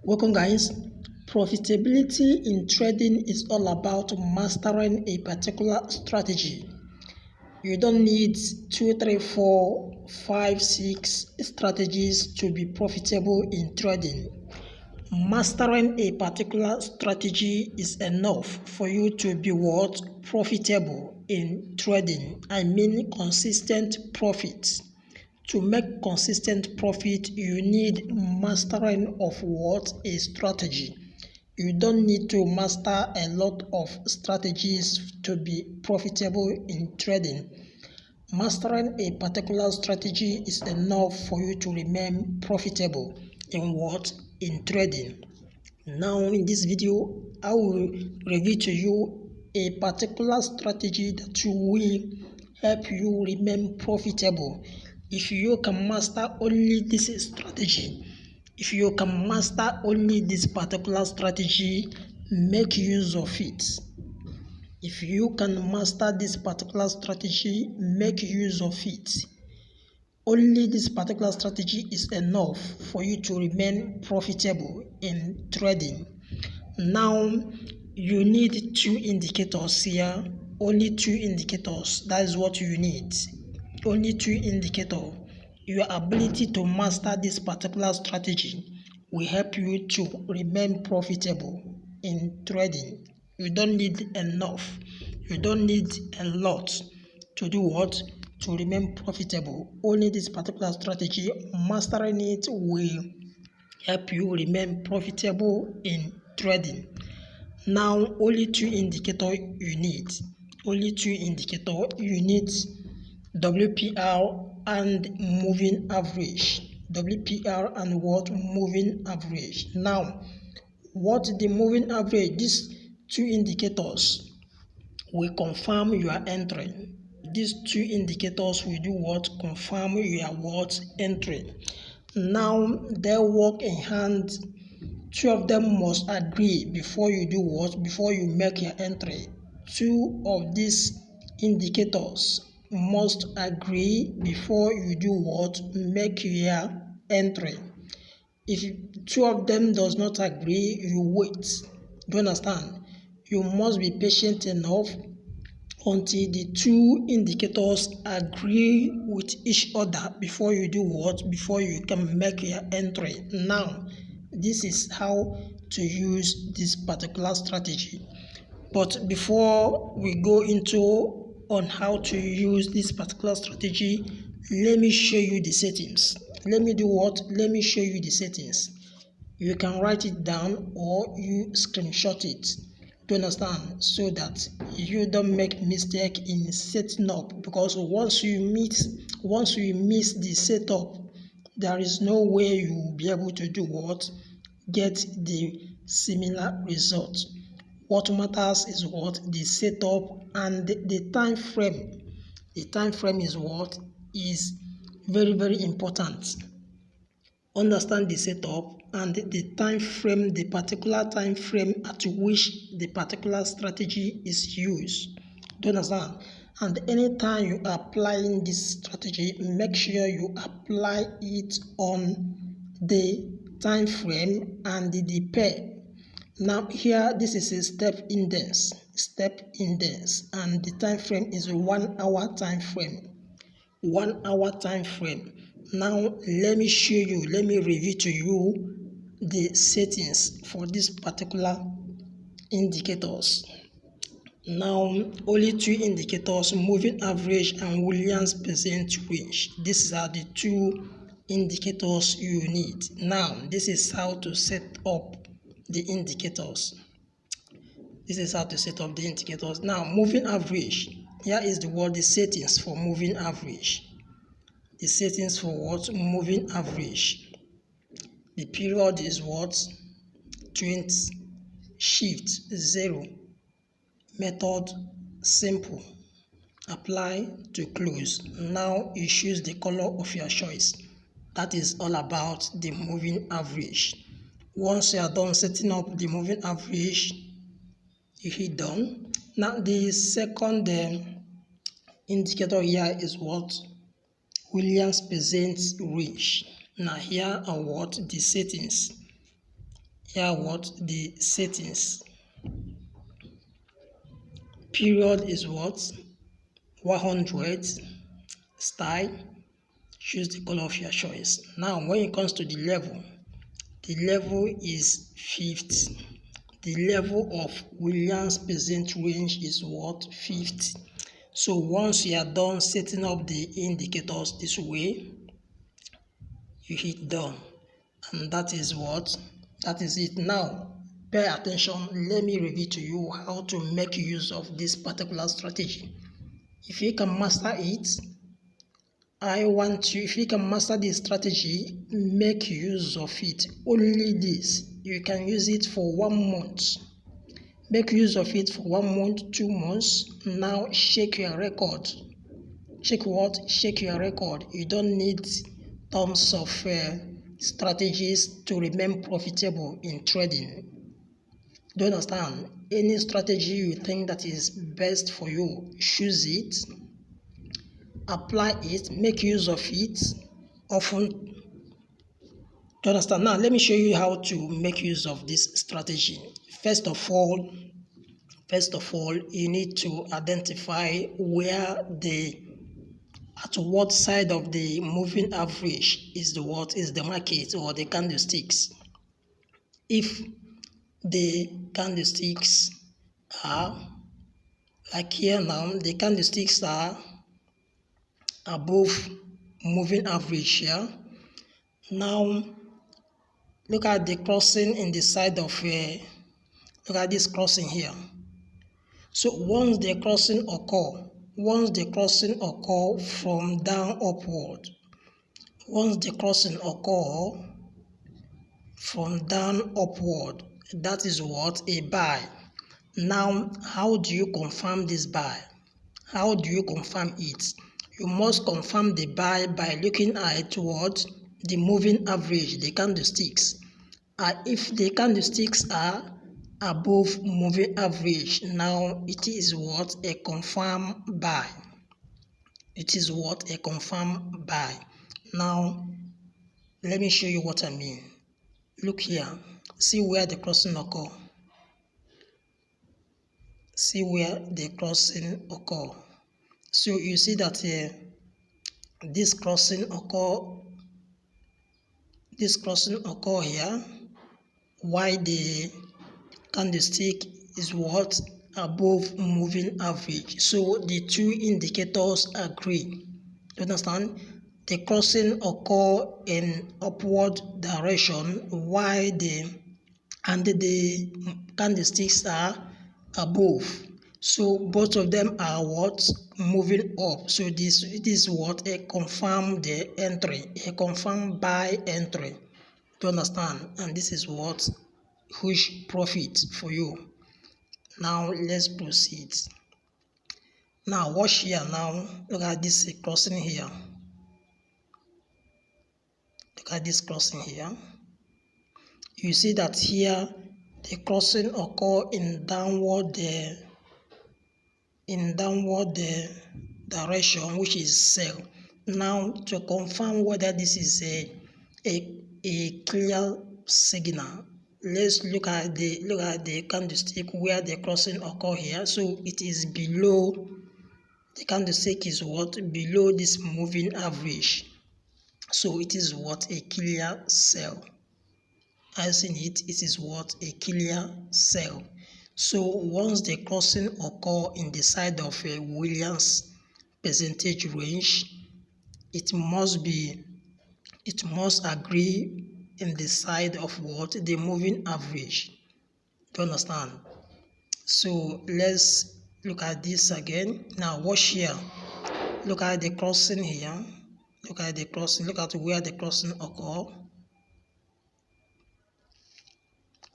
Welcome guys. Profitability in trading is all about mastering a particular strategy. You don't need 2, 3, 4, 5, 6 strategies to be profitable in trading. Mastering a particular strategy is enough for you to be profitable in trading. I mean consistent profits. To make consistent profit, you need mastering of a strategy. You don't need to master a lot of strategies to be profitable in trading. Mastering a particular strategy is enough for you to remain profitable in trading. Now in this video, I will review to you a particular strategy that will help you remain profitable. If you can master only this strategy, if you can master only this particular strategy, make use of it. If you can master this particular strategy, make use of it. Only this particular strategy is enough for you to remain profitable in trading. Now, you need 2 indicators here. Only 2 indicators. That is what you need. Only 2 indicators. Your ability to master this particular strategy will help you to remain profitable in trading. You don't need enough. You don't need a lot to do to remain profitable. Only this particular strategy, mastering it will help you remain profitable in trading. Now, only 2 indicators you need. Only 2 indicators you need: WPR and moving average. WPR and moving average. Now, what the moving average? These 2 indicators will confirm you are entering. These 2 indicators will do confirm you are entering. Now they work in hand. 2 of them must agree before you do before you make your entry. 2 of these indicators must agree before you do make your entry. If 2 of them does not agree, you wait. Do you understand? You must be patient enough until the 2 indicators agree with each other before you do before you can make your entry. Now, this is how to use this particular strategy. But before we go into on how to use this particular strategy, let me show you the settings. Let me show you the settings. You can write it down or you screenshot it. To understand, so that you don't make mistake in setting up, because once you miss the setup, there is no way you will be able to do get the similar result. What matters is the setup and the time frame. The time frame is very, very important. Understand the setup and the time frame, the particular time frame at which the particular strategy is used. Do you understand? And anytime you are applying this strategy, make sure you apply it on the time frame and the pair. Now here, this is a step index, and the time frame is a 1 hour time frame. 1 hour time frame. Now let me review to you the settings for this particular indicators. Now, only 2 indicators: moving average and Williams percent range. These are the 2 indicators you need. Now, this is how to set up the indicators. Now, moving average. Here is the settings for moving average. The settings for moving average. The period is 20. Shift 0. Method simple. Apply to close. Now you choose the color of your choice. That is all about the moving average. Once you are done setting up the moving average, you hit done. Now the second indicator here is Williams percent range. Now here are the settings. Here what? The settings. Period is what? 100. Style. Choose the color of your choice. Now when it comes to the level is 50. The level of Williams percent range is what? 50. So once you are done setting up the indicators this way, you hit done, and that is it. Now pay attention, let me reveal to you how to make use of this particular strategy. If you can master it, if you can master this strategy, make use of it. Only this, you can use it for 1 month. Make use of it for 1 month, 2 months. Now check your record. Check what? Check your record. You don't need tons of strategies to remain profitable in trading. Do you understand? Any strategy you think that is best for you, choose it, apply it, make use of it often. Do you understand? Now let me show you how to make use of this strategy. First of all, you need to identify at what side of the moving average is the market or the candlesticks. If the candlesticks are like here now, the candlesticks are above moving average here. Now look at the crossing in the side of look at this crossing here. So once the crossing occur from down upward, that is what? A buy. Now how do you confirm this buy? How do you confirm it? You must confirm the buy by looking at what? The moving average, the candlesticks. If the candlesticks are above moving average, now it is what? A confirm buy. It is what? A confirm buy. Now let me show you what I mean. Look here. See where the crossing occur. So you see that this crossing occur here, while the candlestick is what? Above moving average. So the two indicators agree. Do you understand? The crossing occur in upward direction, while the candlesticks are above. So both of them are what? Moving up. So it is what? A confirmed entry, a confirmed buy entry. Do you understand? And this is what? Huge profit for you. Now let's proceed. Now watch here. Now look at this crossing here. Look at this crossing here. You see that here the crossing occur in downward direction, which is sell. Now to confirm whether this is a clear signal, let's look at the candlestick where the crossing occur here. So it is below, the candlestick is what? Below this moving average. So it is what? A clear sell. As in it is what? A clear sell. So once the crossing occur in the side of a Williams percentage range, it must agree in the side of what? The moving average. Do you understand? So let's look at this again. Now watch here. Look at the crossing here. Look at where the crossing occur.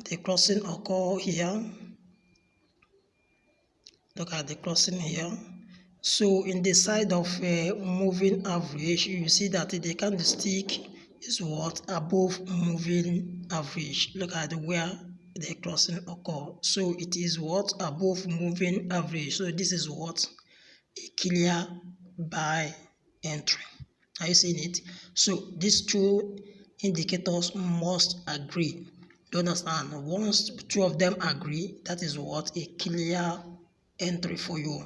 The crossing occur here. Look at the crossing here. So in the side of moving average, you see that the candlestick is what? Above moving average. Look at where the crossing occur. So it is what? Above moving average. So this is what? A clear buy entry. Are you seeing it? So these two indicators must agree. Do you understand? Once two of them agree, that is what a clear entry for you.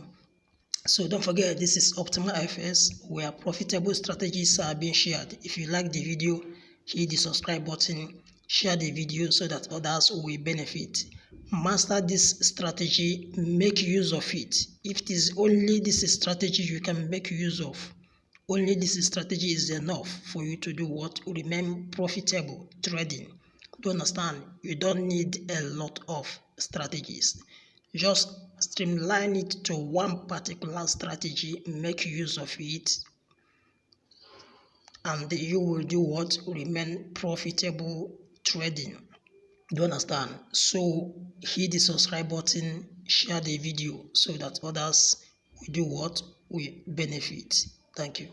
So don't forget, this is Optimal FS, where profitable strategies are being shared. If you like the video, hit the subscribe button, share the video so that others will benefit. Master this strategy, make use of it. If it is only this strategy you can make use of, only this strategy is enough for you to do what? Remain profitable trading. Do you understand? You don't need a lot of strategies. Just streamline it to one particular strategy, make use of it, and you will do what? Remain profitable trading. Do you understand? So hit the subscribe button, share the video so that others will do what? Will benefit. Thank you.